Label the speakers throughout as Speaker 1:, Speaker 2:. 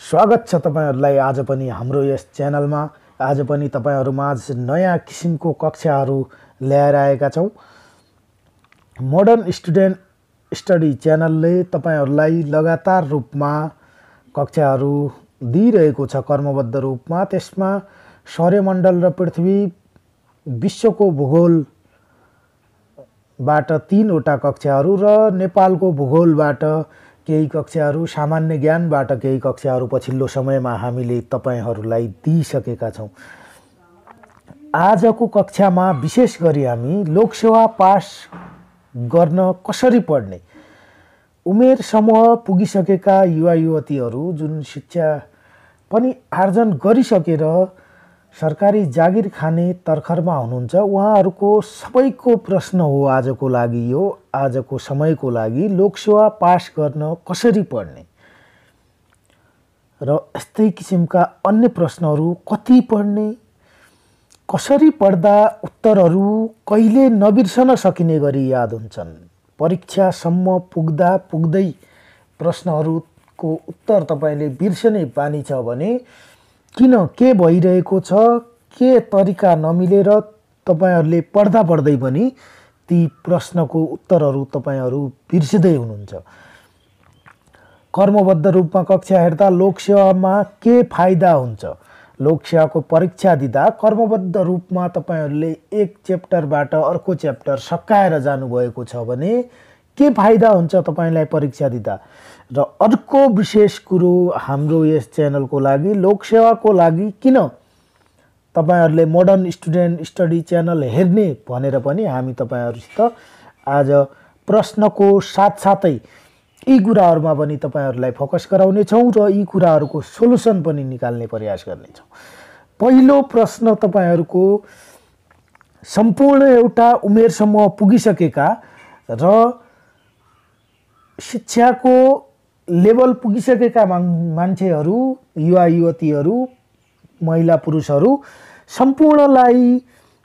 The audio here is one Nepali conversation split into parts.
Speaker 1: स्वागत छ तपाईहरुलाई आज पनि हाम्रो यस च्यानलमा। आज पनि तपाईहरुमाझ नयाँ किसिमको कक्षाहरू ल्याएर आएका छौं। मोडर्न स्टुडेन्ट स्टडी च्यानलले तपाईहरुलाई लगातार रूपमा कक्षाहरू दिइरहेको छ कर्मबद्ध रूपमा। त्यसमा सौर्यमण्डल र पृथ्वी, विश्वको भूगोलबाट 3 वटा कक्षाहरू र नेपालको भूगोलबाट केही कक्षाहरू, सामान्य ज्ञानबाट केही कक्षाहरू पछिल्लो समयमा हामीले तपाईहरुलाई दिइसकेका छौं। आजको कक्षामा विशेष गरी हामी लोकसेवा पास गर्न कसरी पढ्ने, उमेर समूह पुगिसकेका युवा युवतीहरू जुन शिक्षा पनि आर्जन गरिसकेर सरकारी जागिर खाने तर्खरमा हुनुहुन्छ, उहाँहरूको सबैको प्रश्न हो आजको लागि। यो आजको समयको लागि लोकसेवा पास गर्न कसरी पढ्ने र यस्तै किसिमका अन्य प्रश्नहरू, कति पढ्ने, कसरी पढ्दा उत्तरहरू कहिले नबिर्सन सकिने गरी याद हुन्छन्, परीक्षासम्म पुग्दा पुग्दै प्रश्नहरूको उत्तर तपाईले बिर्सने बानी छ भने किन, के भइरहेको छ, के तरिका नमिलेर तपाईहरुले पढ्दा पढ्दै पनि ती प्रश्नको उत्तरहरू तपाईहरु बिर्सिदै हुनुहुन्छ। कर्मबद्ध रूपमा कक्षा हेर्दा लोकसेवामा के फाइदा हुन्छ, लोकसेवाको परीक्षा दिँदा कर्मबद्ध रूपमा तपाईहरुले एक च्याप्टरबाट अर्को च्याप्टर सकाएर जानुभएको छ भने के फाइदा हुन्छ तपाईलाई परीक्षा दिँदा। र अर्को विशेष कुरो हाम्रो यस च्यानलको लागि, लोकसेवाको लागि किन तपाईहरुले मोडर्न स्टुडेन्ट स्टडी च्यानल हेर्ने भनेर पनि हामी तपाईहरुसित आज प्रश्नको साथसाथै यी कुराहरुमा पनि तपाईहरुलाई फोकस गराउने छौं र यी कुराहरुको सोलुसन पनि निकाल्ने प्रयास गर्ने छौं। पहिलो प्रश्न तपाईहरुको सम्पूर्ण एउटा उमेर समूह पुगिसकेका र शिक्षाको लेभल पुगिसकेका मान्छेहरू, युवा युवतीहरू, महिला पुरुषहरू सम्पूर्णलाई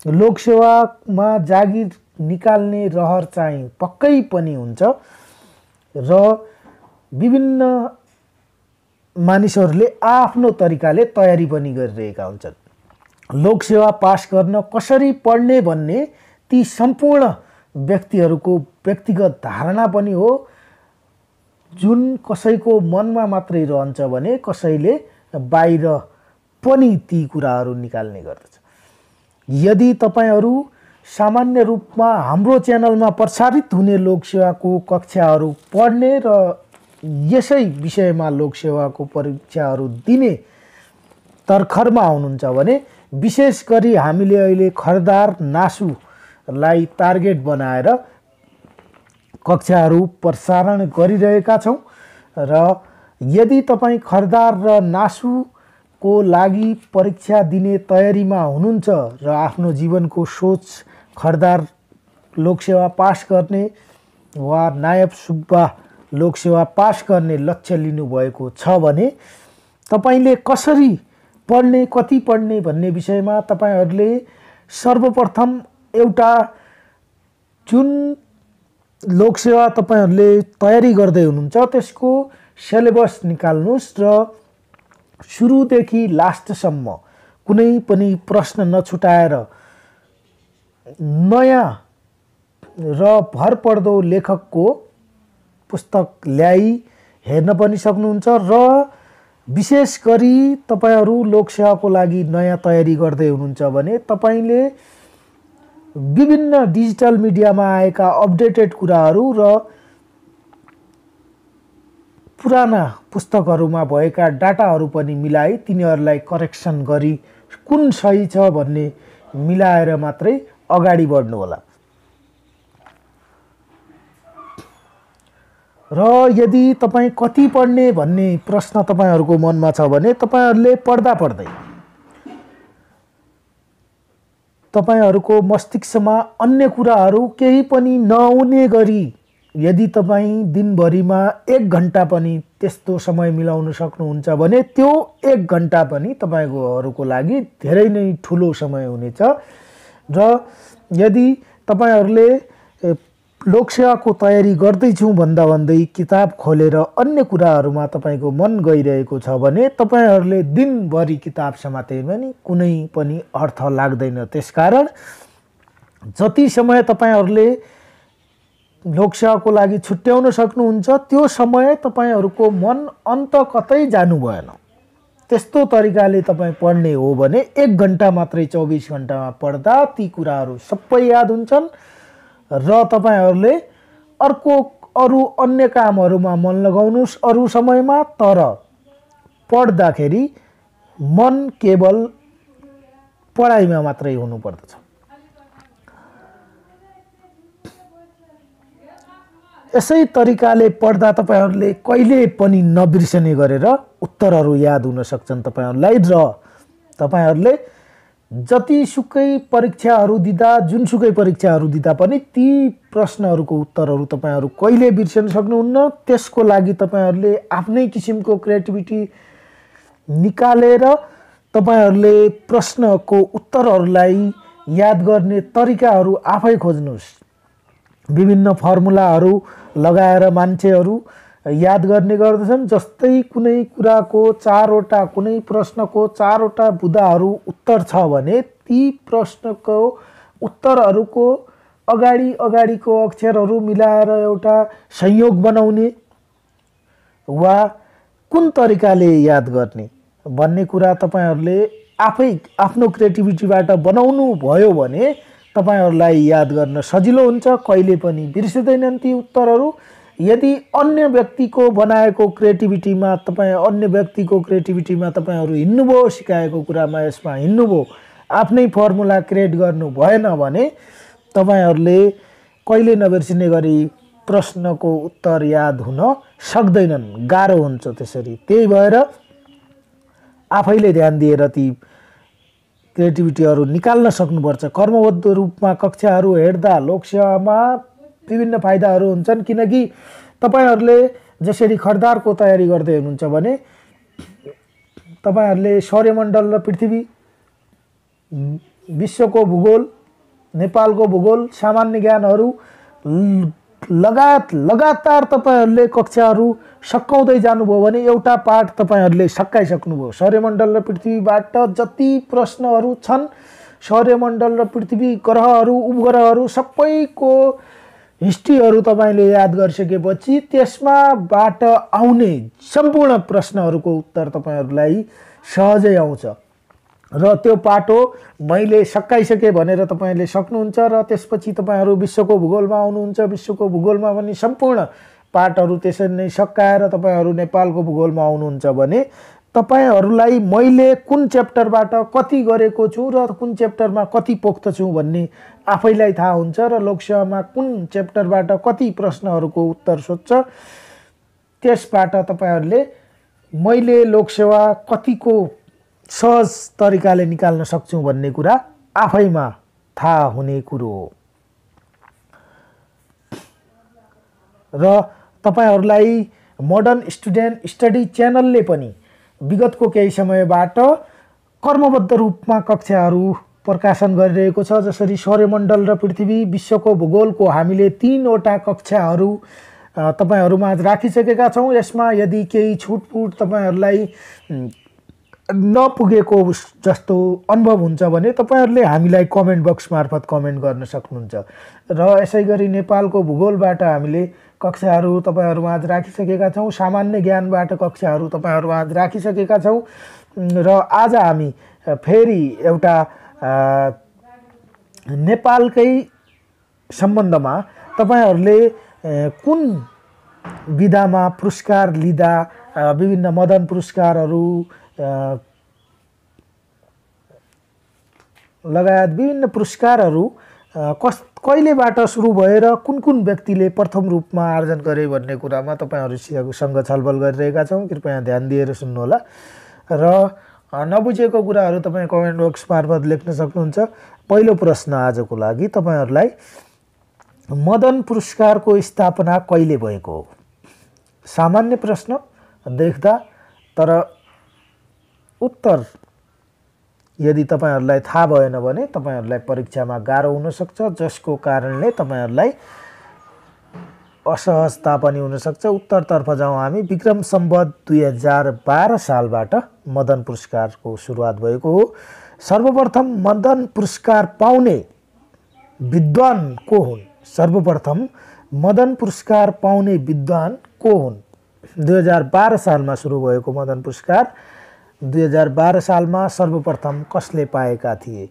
Speaker 1: लोकसेवामा जागिर निकाल्ने रहर चाहिँ पक्कै पनि हुन्छ र विभिन्न मानिसहरूले आफ्नो तरिकाले तयारी पनि गरिरहेका हुन्छन्। लोकसेवा पास गर्न कसरी पढ्ने भन्ने ती सम्पूर्ण व्यक्तिहरूको व्यक्तिगत धारणा पनि हो, जुन कसैको मनमा मात्रै रहन्छ भने कसैले बाहिर पनि ती कुराहरू निकाल्ने गर्दछ। यदि तपाईहरु सामान्य रूपमा हाम्रो च्यानलमा प्रसारित हुने लोकसेवाको कक्षाहरू पढ्ने र यसै विषयमा लोकसेवाको परीक्षाहरू दिने तर्खरमा हुनुहुन्छ भने विशेष गरी हामीले अहिले खरदार नासुलाई टार्गेट बनाएर कक्षाहरू प्रसारण गरिरहेका छौं र यदि तपाई खरदार र नासुको लागि परीक्षा दिने तयारीमा हुनुहुन्छ र आफ्नो जीवनको सोच खरदार लोकसेवा पास गर्ने वा नायब सुब्बा लोकसेवा पास गर्ने लक्ष्य लिनु भएको छ भने तपाईले कसरी पढ्ने, कति पढ्ने भन्ने विषयमा तपाईहरुले सर्वप्रथम एउटा जुन लोकसेवा तपाईहरुले तयारी गर्दै हुनुहुन्छ त्यसको सिलेबस निकाल्नुस् र सुरुदेखि लास्टसम्म कुनै पनि प्रश्न नछुटाएर नयाँ र भरपर्दो लेखकको पुस्तक ल्याई हेर्न पनि सक्नुहुन्छ र विशेष गरी तपाईहरु लोकसेवाको लागि नयाँ तयारी गर्दै हुनुहुन्छ भने तपाईले विभिन्न डिजिटल मिडियामा आएका अपडेटेड कुराहरू र पुराना पुस्तकहरूमा भएका डाटाहरू पनि मिलाई तिनीहरूलाई करेक्सन गरी कुन सही छ भन्ने मिलाएर मात्रै अगाडि बढ्नु होला। र यदि तपाई कति पढ्ने भन्ने प्रश्न तपाईहरुको मनमा छ भने तपाईहरुले पढ्दा पढ्दै तपाईहरुको मस्तिष्कमा अन्य कुराहरू केही पनि नआउने गरी यदि तपाई दिनभरिमा 1 घण्टा पनि त्यस्तो समय मिलाउन सक्नुहुन्छ भने त्यो 1 घण्टा पनि तपाईहरुको लागि धेरै नै ठूलो समय हुनेछ। र यदि तपाईहरुले लोकसेवाको तयारी गर्दैछु भन्दा भन्दै किताब खोलेर अन्य कुराहरूमा तपाईँको मन गइरहेको छ भने तपाईँहरूले दिनभरि किताब समाते भने कुनै पनि अर्थ लाग्दैन। त्यसकारण जति समय तपाईँहरूले लोकसेवाको लागि छुट्याउन सक्नुहुन्छ त्यो समय तपाईँहरूको मन अन्त कतै जानु भएन। त्यस्तो तरिकाले तपाईँ पढ्ने हो भने 1 घन्टा मात्रै 24 घन्टामा पढ्दा ती कुराहरू सबै याद हुन्छन् र तपाईँहरूले अरू अन्य कामहरूमा मन लगाउनुहोस् अरू समयमा, तर पढ्दाखेरि मन केवल पढाइमा मात्रै हुनुपर्दछ। यसै तरिकाले पढ्दा तपाईँहरूले कहिले पनि नबिर्सने गरेर उत्तरहरू याद हुन सक्छन् तपाईँहरूलाई र तपाईँहरूले जतिसुकै परीक्षाहरू दिँदा जुनसुकै परीक्षाहरू दिँदा पनि ती प्रश्नहरूको उत्तरहरू तपाईँहरू कहिले बिर्सन सक्नुहुन्न। त्यसको लागि तपाईँहरूले आफ्नै किसिमको क्रिएटिभिटी निकालेर तपाईँहरूले प्रश्नको उत्तरहरूलाई याद गर्ने तरिकाहरू आफै खोज्नुहोस्। विभिन्न फर्मुलाहरू लगाएर मान्छेहरू याद गर्ने गर्दछन्। जस्तै कुनै कुराको 4वटा कुनै प्रश्नको 4वटा बुदाहरू उत्तर छ भने ती प्रश्नको उत्तरहरूको अगाडिको अक्षरहरू मिलाएर एउटा संयोग बनाउने वा कुन तरिकाले याद गर्ने भन्ने कुरा तपाईँहरूले आफै आफ्नो क्रिएटिभिटीबाट बनाउनु भयो भने तपाईहरुलाई याद गर्न सजिलो हुन्छ। कहिले पनि बिर्सिदैनन् ती उत्तरहरू। यदि अन्य व्यक्तिको बनाएको क्रिएटिभिटीमा अन्य व्यक्तिको क्रिएटिभिटीमा तपाईहरु हिन्नुभयो, सिकाएको कुरामा यसमा हिन्नुभयो, आफ्नै फर्मुला क्रिएट गर्नु भएन भने तपाईहरुले कहिले नबिर्सिने गरी प्रश्नको उत्तर याद हुन सक्दैनन्, गाह्रो हुन्छ त्यसरी। त्यही भएर आफैले ध्यान दिएर ती क्रिएटिभिटीहरु निकाल्न सक्नुपर्छ। कर्मबद्ध रूपमा कक्षाहरु हेर्दा लोकसेवामा विभिन्न फाइदाहरु हुन्छन्, किनकि तपाईहरुले जसरी खरदारको तयारी गर्दै हुनुहुन्छ भने तपाईहरुले सौर्यमण्डल र पृथ्वी, विश्वको भूगोल, नेपालको भूगोल, सामान्य ज्ञानहरु लगातार तपाईहरुले कक्षाहरु सकाउँदै जानुभयो भने एउटा पाठ तपाईहरुले सकाइसक्नुभयो। सौर्यमण्डल र पृथ्वीबाट जति प्रश्नहरु छन्, सौर्यमण्डल र पृथ्वी, ग्रहहरु, उपग्रहहरु सबैको हिस्ट्रीहरु तपाईले याद गरिसकेपछि त्यसमाबाट आउने सम्पूर्ण प्रश्नहरुको उत्तर तपाईहरुलाई सहजै आउँछ र त्यो पाटो मैले सकाइसके भनेर तपाईले सक्नुहुन्छ र त्यसपछि तपाईहरु विश्वको भूगोलमा आउनुहुन्छ। विश्वको भूगोलमा पनि सम्पूर्ण पाठहरु त्यसरी नै सकाएर तपाईहरु नेपालको भूगोलमा आउनुहुन्छ भने तपाईहरुलाई मैले कुन च्याप्टरबाट कति गरेको छु र कुन च्याप्टरमा कति पोख्त छु भन्ने आफैलाई थाहा हुन्छ र लोकसेवामा कुन च्याप्टरबाट कति प्रश्नहरुको उत्तर सोध्छ त्यसबाट तपाईहरुले मैले लोकसेवा कतिको सहज तरिकाले निकाल्न सक्छु भन्ने कुरा आफैमा थाहा हुने कुरो हो। र तपाईहरुलाई मोडर्न स्टुडेन्ट स्टडी च्यानलले पनि विगतको केही समयबाट कर्मबद्ध रूपमा कक्षाहरु प्रकाशन गरिरहेको छ। जसरी सौर्यमण्डल र पृथ्वी, विश्वको भूगोलको हामीले 3 वटा कक्षाहरु तपाईहरुमा राखिसकेका छौं। यसमा यदि केही छुटपुट तपाईहरुलाई नपुगेको जस्तो अनुभव हुन्छ भने तपाईहरुले हामीलाई कमेन्ट बक्स मार्फत कमेन्ट गर्न सक्नुहुन्छ। र यसैगरी नेपालको भूगोलबाट हामीले कक्षाहरु तपाईहरुमा राखिसकेका छौं। सामान्य ज्ञानबाट कक्षाहरु तपाईहरुमा राखिसकेका छौं र आज हामी फेरि एउटा नेपालकै सम्बन्धमा तपाईहरुले कुन विधामा पुरस्कार लिँदा विभिन्न मदन पुरस्कारहरु लगायत विभिन्न पुरस्कारहरु कहिलेबाट सुरु भएर कुन व्यक्तिले प्रथम रूपमा आर्जन गरे भन्ने कुरामा तपाईहरुसँग छलफल गरिरहेका छौं। कृपया ध्यान दिएर सुन्नुहोला र नबुझेको कुराहरु तपाई कमेन्ट बक्स मार्फत लेख्न सक्नुहुन्छ। पहिलो प्रश्न आजको लागि तपाईहरुलाई मदन पुरस्कारको स्थापना कहिले भएको हो? सामान्य प्रश्न देख्दा, तर उत्तर यदि तपाईहरुलाई थाहा भएन भने तपाईहरुलाई परीक्षामा गाह्रो हुन सक्छ, जसको कारणले तपाईहरुलाई असहजता पनि हुनसक्छ। उत्तरतर्फ जाउँ हामी। विक्रम सम्वत 2012 सालबाट मदन पुरस्कारको सुरुवात भएको हो। सर्वप्रथम मदन पुरस्कार पाउने विद्वान को हुन्? सर्वप्रथम मदन पुरस्कार पाउने विद्वान को हुन्? 2012 सालमा सुरु भएको मदन पुरस्कार 2012 सालमा सर्वप्रथम कसले पाएका थिए?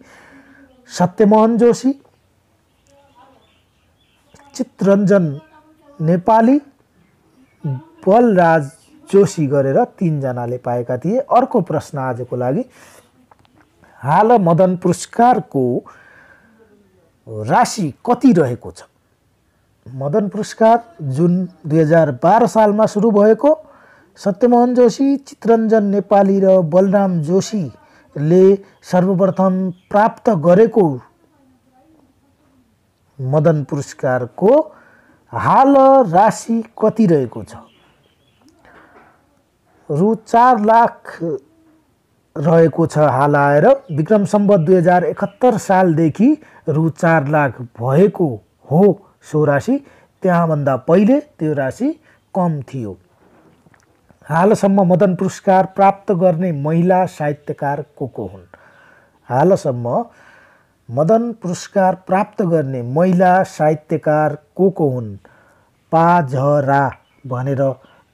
Speaker 1: सत्यमोहन जोशी, चितरञ्जन नेपाली, बलराज जोशी गरेर 3 जनाले पाएका थिए। अर्को प्रश्न आजको लागि, हाल मदन पुरस्कारको राशि कति रहेको छ? मदन पुरस्कार जुन 2012 सालमा सुरु भएको, सत्यमोहन जोशी, चितरञ्जन नेपाली र बलराम जोशीले सर्वप्रथम प्राप्त गरेको मदन पुरस्कारको हाल राशि कति रहेको छ? रु 4 लाख रहेको छ हाल आएर। विक्रम सम्वत 2071 सालदेखि रु 4 लाख भएको हो सो राशि। त्यहाँभन्दा पहिले त्यो राशि कम थियो। हालसम्म मदन पुरस्कार प्राप्त गर्ने महिला साहित्यकार को हुन्? हालसम्म मदन पुरस्कार प्राप्त गर्ने महिला साहित्यकार को हुन्? पाझरा भनेर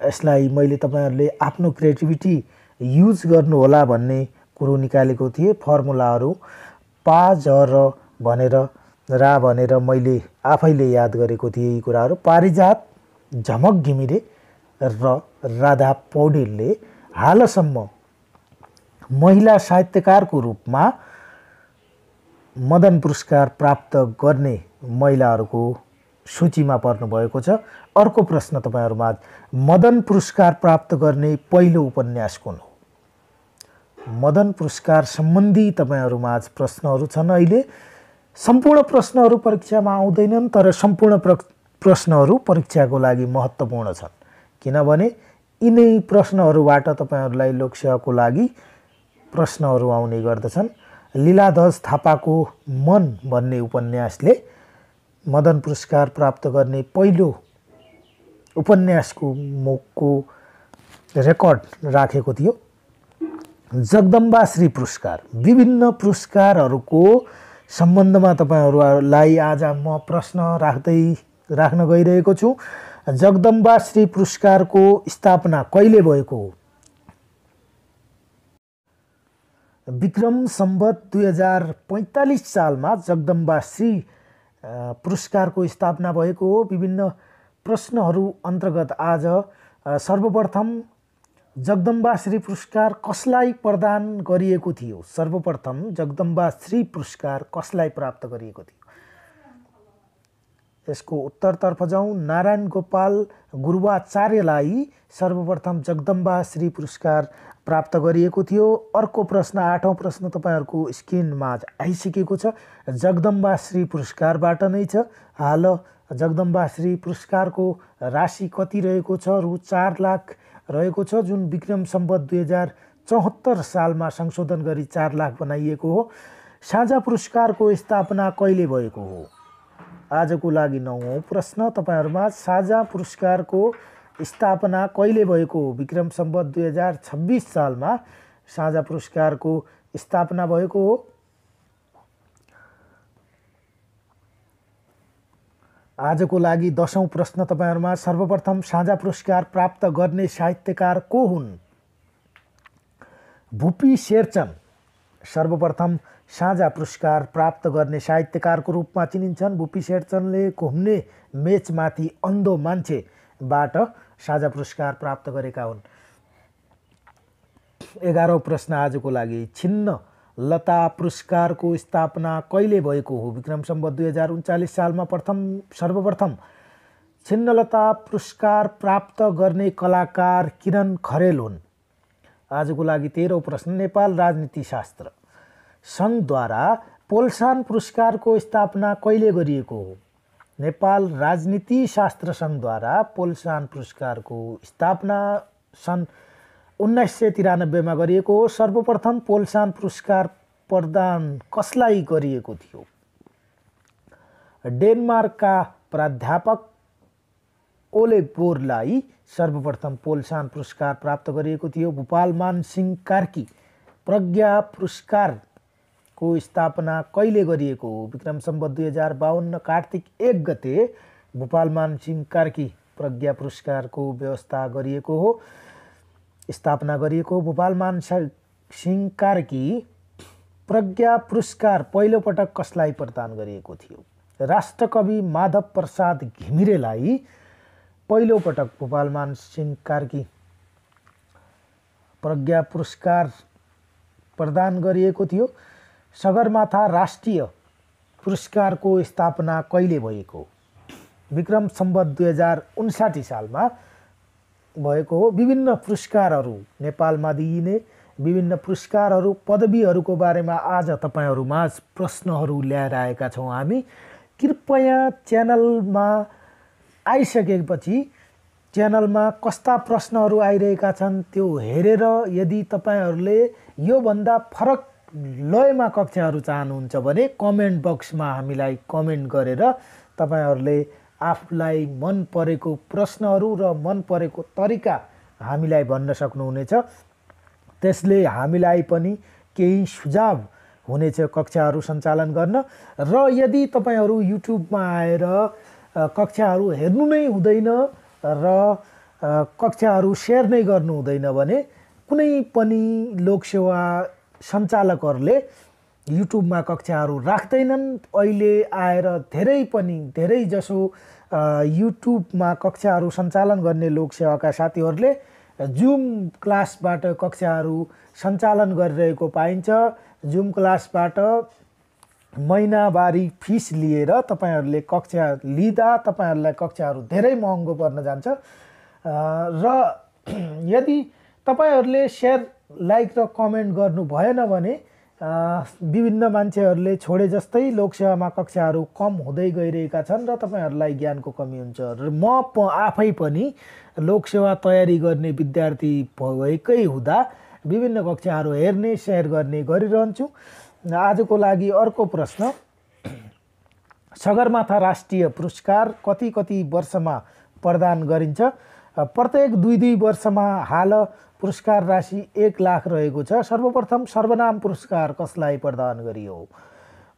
Speaker 1: यसलाई मैले तपाईहरुले आफ्नो क्रिएटिभिटी युज गर्नुहोला भन्ने कुरो निकालेको थिएँ। फर्मुलाहरू पाझर भनेर रा भनेर मैले आफैले याद गरेको थिएँ यी कुराहरू। पारिजात, झमक घिमिरे र राधा पौडेलले हालसम्म महिला साहित्यकारको रूपमा मदन पुरस्कार प्राप्त गर्ने महिलाहरूको सूचीमा पर्नु भएको छ। अर्को प्रश्न तपाईहरुमा, मदन पुरस्कार प्राप्त गर्ने पहिलो उपन्यास कुन हो? मदन पुरस्कार सम्बन्धी तपाईहरुमा प्रश्नहरू छन्। अहिले सम्पूर्ण प्रश्नहरू परीक्षामा आउँदैनन्, तर सम्पूर्ण प्रश्नहरू परीक्षाको लागि महत्त्वपूर्ण छन्, किनभने यिनै प्रश्नहरूबाट तपाईहरुलाई लोकसेवाको लागि प्रश्नहरू आउने गर्दछन्। लीलाध्वज थापाको मन भन्ने उपन्यासले मदन पुरस्कार प्राप्त गर्ने पहिलो उपन्यासको मुखको रेकर्ड राखेको थियो। जगदम्बा श्री पुरस्कार, विभिन्न पुरस्कारहरूको सम्बन्धमा तपाईहरुलाई आज म प्रश्न राख्न गइरहेको छु। जगदम्बा श्री पुरस्कारको स्थापना कहिले भएको हो? विक्रम सम्वत 2045 सालमा जगदम्बा श्री पुरस्कारको स्थापना भएको हो। विभिन्न प्रश्नहरू अन्तर्गत आज सर्वप्रथम जगदम्बा श्री पुरस्कार कसलाई प्रदान गरिएको थियो? सर्वप्रथम जगदम्बा श्री पुरस्कार कसलाई प्राप्त गरिएको थियो? यसको उत्तरतर्फ जाउँ। नारायण गोपाल गुरुवाचार्यलाई सर्वप्रथम जगदम्बा श्री पुरस्कार प्राप्त गरिएको थियो। अर्को प्रश्न, 8औं प्रश्न तपाईहरुको स्क्रिनमा आइसकेको छ। जगदम्बा श्री पुरस्कारबाट नै छ। हाल जगदम्बा श्री पुरस्कारको राशि कति रहेको छ? रु 4 लाख रहेको छ, जुन विक्रम सम्वत 2074 सालमा संशोधन गरी 4 लाख बनाइएको हो। साझा पुरस्कारको स्थापना कहिले भएको हो? आजको लागि 9औं प्रश्न तपाईहरुमा, साझा पुरस्कारको स्थापना कहिले भएको हो? विक्रम सम्वत 2026 सालमा साझा पुरस्कारको स्थापना भएको हो। आजको लागि 10औं प्रश्न तपाईहरुमा, सर्वप्रथम साझा पुरस्कार प्राप्त गर्ने साहित्यकार को हुन्? भुपी शेरचन सर्वप्रथम साझा पुरस्कार प्राप्त गर्ने साहित्यकारको रूपमा चिनिन्छन्। भुपी शेरचनले घुम्ने मेचमाथि अन्धो मान्छेबाट साझा पुरस्कार प्राप्त गरेका हुन्। 11औं प्रश्न आजको लागि, छिन्न लता पुरस्कारको स्थापना कहिले भएको हो? विक्रम सम्वत 2039 सालमा सर्वप्रथम छिन्नलता पुरस्कार प्राप्त गर्ने कलाकार किरण खरेल हुन्। आजको लागि 13औं प्रश्न, नेपाल राजनीति शास्त्र संघद्वारा पोल्सान पुरस्कारको स्थापना कहिले गरिएको हो? नेपाल राजनीति शास्त्र संघद्वारा पोल्सान पुरस्कारको स्थापना सन् 1993 मा गरिएको हो। सर्वप्रथम पोल्सान पुरस्कार प्रदान कसलाई गरिएको थियो? डेनमार्कका प्राध्यापक ओलेपोरलाई सर्वप्रथम पोलसान पुरस्कार प्राप्त गरिएको थियो। भूपालमान सिंह कार्की प्रज्ञा पुरस्कारको स्थापना कहिले गरिएको हो? विक्रम सम्वत 2052 कार्तिक 1 गते भूपालमान सिंह कार्की प्रज्ञा पुरस्कारको व्यवस्था गरिएको हो, स्थापना गरिएको हो। भूपालमान सिंह कार्की प्रज्ञा पुरस्कार पहिलोपटक कसलाई प्रदान गरिएको थियो? राष्ट्रकवि माधव प्रसाद घिमिरेलाई पहिलोपटक भूपालमान सिंह कार्की प्रज्ञा पुरस्कार प्रदान गरिएको थियो। सगरमाथा राष्ट्रिय पुरस्कारको स्थापना कहिले भएको? विक्रम सम्वत 2059 सालमा भएको हो। विभिन्न पुरस्कारहरू नेपालमा दिइने विभिन्न पुरस्कारहरू पदवीहरूको बारेमा आज तपाईहरुमाझ प्रश्नहरू ल्याएर आएका छौँ हामी। कृपया च्यानलमा आइसकेपछि च्यानलमा कस्ता प्रश्नहरू आइरहेका छन् त्यो हेरेर यदि तपाईहरुले यो भन्दा फरक लयमा कक्षाहरू चाहनुहुन्छ भने कमेन्ट बक्समा हामीलाई कमेन्ट गरेर तपाईहरुले आफूलाई मन परेको प्रश्नहरू र मन परेको तरिका हामीलाई भन्न सक्नुहुनेछ। त्यसले हामीलाई पनि केही सुझाव हुनेछ कक्षाहरू सञ्चालन गर्न। र यदि तपाईहरु युट्युबमा आएर कक्षाहरू हेर्नु नै हुँदैन र कक्षाहरू सेयर नै गर्नु हुँदैन भने कुनै पनि लोकसेवा सञ्चालकहरूले युट्युबमा कक्षाहरू राख्दैनन्। अहिले आएर धेरै जसो युट्युबमा कक्षाहरू सञ्चालन गर्ने लोकसेवाका साथीहरूले जुम क्लासबाट कक्षाहरू सञ्चालन गरिरहेको पाइन्छ। जुम क्लासबाट महिनावारी फिस लिएर तपाईहरुले कक्षा लिँदा तपाईहरुलाई कक्षाहरू धेरै महँगो पर्न जान्छ। र यदि तपाईहरुले शेयर, लाइक र कमेन्ट गर्नु भएन भने विभिन्न मान्छेहरूले छोडे जस्तै लोकसेवामा कक्षाहरू कम हुँदै गइरहेका छन् र तपाईहरुलाई ज्ञानको कमी हुन्छ। र म आफै पनि लोकसेवा तयारी गर्ने विद्यार्थी भएकै हुँदा विभिन्न कक्षाहरू हेर्ने, शेयर गर्ने गरिरहन्छु। आजको लागि अर्को प्रश्न, सगरमाथा राष्ट्रिय पुरस्कार कति वर्षमा प्रदान गरिन्छ? प्रत्येक 2 वर्षमा हाल पुरस्कार राशि 1 लाख रहेको छ। सर्वप्रथम सर्वनाम पुरस्कार कसलाई प्रदान गरियो?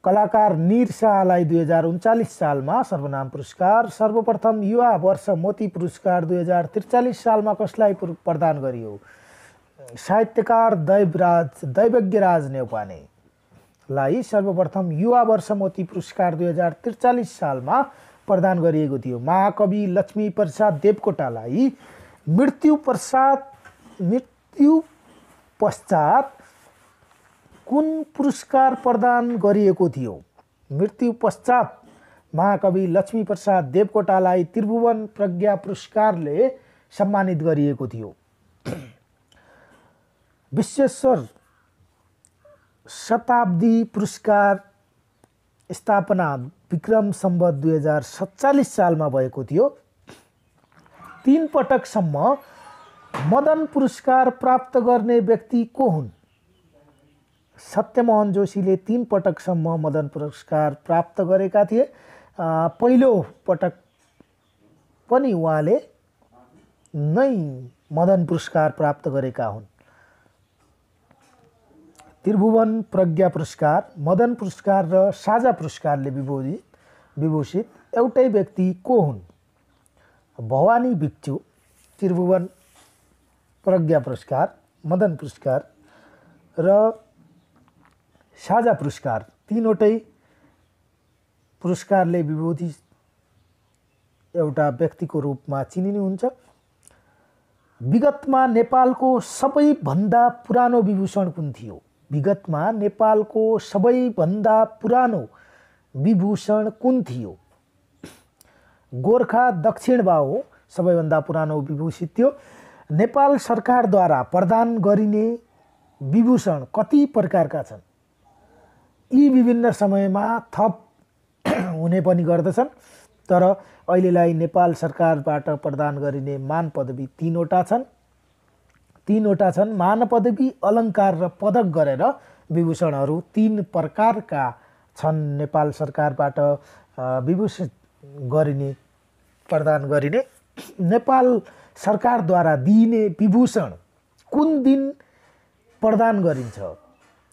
Speaker 1: कलाकार निर शाहलाई 2039 सालमा सर्वनाम पुरस्कार। सर्वप्रथम युवा वर्ष मोती पुरस्कार 2043 सालमा कसलाई प्रदान गरियो? साहित्यकार दैवज्ञराज नेउपानेलाई सर्वप्रथम युवा वर्ष मोती पुरस्कार 2043 सालमा प्रदान गरिएको थियो। महाकवि लक्ष्मी प्रसाद देवकोटालाई मृत्यु पश्चात कुन पुरस्कार प्रदान गरिएको थियो? मृत्यु पश्चात महाकवि लक्ष्मी प्रसाद देवकोटालाई त्रिभुवन प्रज्ञा पुरस्कारले सम्मानित गरिएको थियो। विश्वेश्वर शताब्दी पुरस्कार स्थापना विक्रम सम्वत 2047 सालमा भएको थियो। 3 पटकसम्म मदन पुरस्कार प्राप्त गर्ने व्यक्ति को हुन्? सत्यमोहन जोशीले 3 पटकसम्म मदन पुरस्कार प्राप्त गरेका थिए। पहिलो पटक पनि उहाँले नै मदन पुरस्कार प्राप्त गरेका हुन्। त्रिभुवन प्रज्ञा पुरस्कार, मदन पुरस्कार र साझा पुरस्कारले विभूषित एउटै व्यक्ति को हुन्? भवानी भिक्षु त्रिभुवन प्रज्ञा पुरस्कार, मदन पुरस्कार र साझा पुरस्कार तीनवटै पुरस्कारले विभूषित एउटा व्यक्तिको रूपमा चिनिनुहुन्छ। विगतमा नेपालको सबैभन्दा पुरानो विभूषण कुन थियो? विगतमा नेपालको सबैभन्दा पुरानो विभूषण कुन थियो? गोर्खा दक्षिण बाहु सबैभन्दा पुरानो विभूषित थियो। नेपाल सरकारद्वारा प्रदान गरिने विभूषण कति प्रकारका छन्? यी विभिन्न समयमा थप हुने पनि गर्दछन्, तर अहिलेलाई नेपाल सरकारबाट प्रदान गरिने मान पदवी 3वटा छन्। मान पदवी, अलङ्कार र पदक गरेर विभूषणहरू 3 प्रकारका छन् नेपाल सरकारबाट विभूषित गरिने, प्रदान गरिने। नेपाल सरकारद्वारा दिइने विभूषण कुन दिन प्रदान गरिन्छ?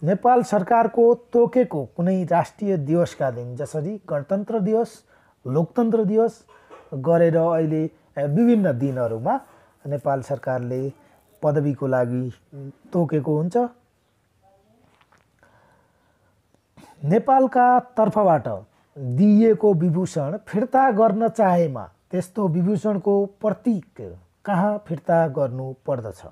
Speaker 1: नेपाल सरकारको तोकेको कुनै राष्ट्रिय दिवसका दिन, जसरी गणतन्त्र दिवस, लोकतन्त्र दिवस गरेर अहिले विभिन्न दिनहरूमा नेपाल सरकारले पदवीको लागि तोकेको हुन्छ। नेपालका तर्फबाट दिइएको विभूषण फिर्ता गर्न चाहेमा त्यस्तो विभूषणको प्रतीक कहाँ फिर्ता गर्नु पर्दछ?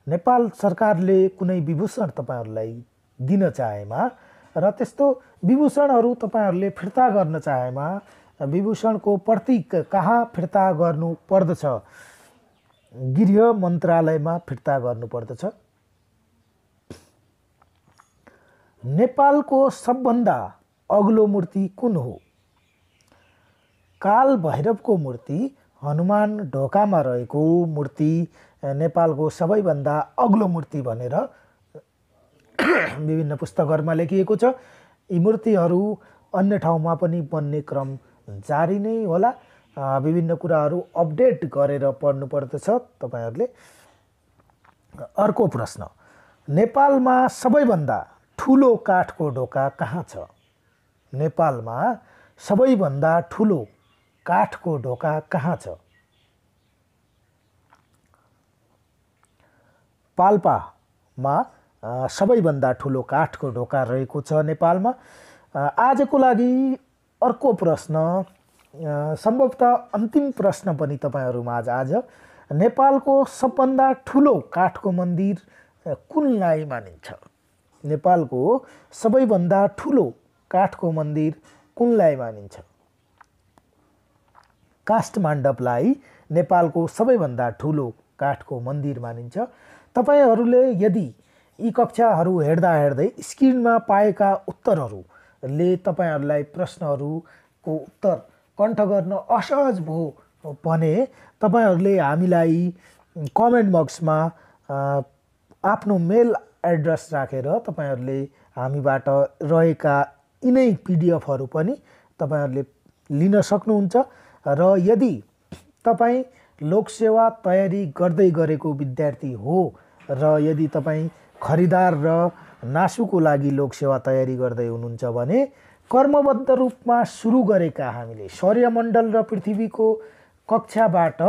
Speaker 1: नेपाल सरकारले कुनै विभूषण तपाईहरूलाई दिन चाहेमा र त्यस्तो विभूषणहरू तपाईहरूले फिर्ता गर्न चाहेमा विभूषणको प्रतीक कहाँ फिर्ता गर्नु पर्दछ? गृह मन्त्रालयमा फिर्ता गर्नु पर्दछ। नेपालको सबभन्दा अग्लो मूर्ति कुन हो? काल भैरवको मूर्ति, हनुमान ढोकामा रहेको मूर्ति नेपालको सबैभन्दा अग्लो मूर्ति भनेर विभिन्न पुस्तकहरूमा लेखिएको छ। यी मूर्तिहरू अन्य ठाउँमा पनि बन्ने क्रम जारी नै होला। विभिन्न कुराहरू अपडेट गरेर पढ्नु पर्दछ तपाईहरूले। अर्को प्रश्न, नेपालमा सबैभन्दा ठुलो काठको ढोका कहाँ छ? नेपालमा सबैभन्दा ठुलो काठको ढोका कहाँ छ? पाल्पामा सबैभन्दा ठुलो काठको ढोका रहेको छ नेपालमा। आजको लागि अर्को प्रश्न, सम्भवतः अन्तिम प्रश्न पनि तपाईहरुमाझ आज, नेपालको सबभन्दा ठुलो काठको मन्दिर कुनलाई मानिन्छ? नेपालको सबैभन्दा ठुलो काठको मन्दिर कुनलाई मानिन्छ? काष्ठमण्डपलाई नेपालको सबैभन्दा ठुलो काठको मन्दिर मानिन्छ। तपाईहरूले यदि यी कक्षाहरू हेर्दा हेर्दै स्क्रिनमा पाएका उत्तरहरूले तपाईहरूलाई प्रश्नहरूको उत्तर कण्ठ गर्न असहज भयो भने तपाईहरूले हामीलाई कमेन्ट बक्समा आफ्नो मेल एड्रेस राखेर तपाईहरूले हामीबाट रहेका यिनै पिडिएफहरू पनि तपाईहरूले लिन सक्नुहुन्छ। र यदि तपाईँ लोकसेवा तयारी गर्दै गरेको विद्यार्थी हो र यदि तपाईँ खरिदार र नासुको लागि लोकसेवा तयारी गर्दै हुनुहुन्छ भने कर्मबद्ध रूपमा सुरु गरेका हामीले सौर्यमण्डल र पृथ्वीको कक्षाबाट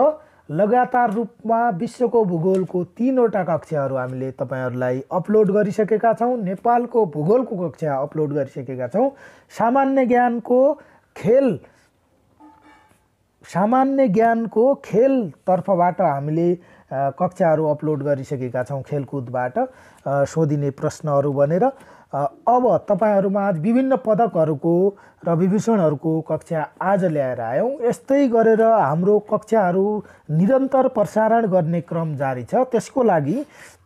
Speaker 1: लगातार रूपमा विश्वको भूगोलको 3वटा कक्षाहरू हामीले तपाईहरुलाई अपलोड गरिसकेका छौं। नेपालको भूगोलको कक्षा अपलोड गरिसकेका छौं। सामान्य ज्ञानको खेल तर्फबाट हामीले कक्षाहरू अपलोड गरिसकेका छौं। खेलकुदबाट सोधिने प्रश्नहरू भनेर अब तपाईहरुमा विभिन्न पदकहरूको र विभूषणहरूको कक्षा आज ल्याएर आयौं। यस्तै गरेर हाम्रो कक्षाहरू निरन्तर प्रसारण गर्ने क्रम जारी छ। त्यसको लागि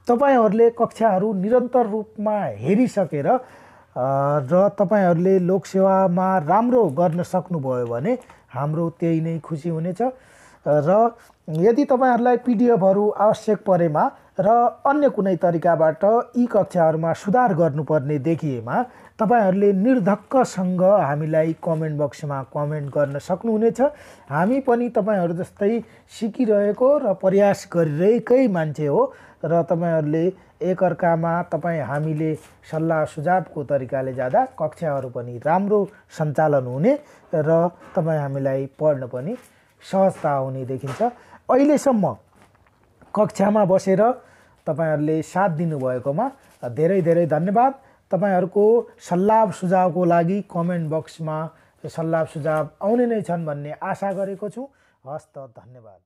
Speaker 1: तपाईहरुले कक्षाहरू निरन्तर रूपमा हेरिसकेर र तपाईहरुले लोकसेवामा राम्रो गर्न सक्नुभयो भने हाम्रो त्यही नै खुसी हुनेछ। र यदि तपाईहरुलाई पीडीएफहरू आवश्यक परेमा र अन्य कुनै तरिकाबाट यी कक्षाहरूमा सुधार गर्नुपर्ने देखिएमा तपाईहरुले निर्धक्कसँग हामीलाई कमेन्ट बक्समा कमेन्ट गर्न सक्नुहुनेछ। हामी पनि तपाईहरु जस्तै सिकिरहेको र प्रयास गरिरहेकै मान्छे हो र तपाईहरुले एकअर्कामा हामीले सल्लाह सुझावको तरिकाले जाँदा कक्षाहरू पनि राम्रो सञ्चालन हुने र तपाई हामीलाई पढ्न पनि सहजता हुने देखिन्छ। अहिलेसम्म कक्षामा बसेर तपाईहरुले साथ दिनुभएकोमा धेरै धेरै धन्यवाद। तपाईहरुको सल्लाह सुझावको लागि कमेन्ट बक्समा सल्लाह सुझाव आउने नै छन् भन्ने आशा गरेको छु। हस्त, धन्यवाद।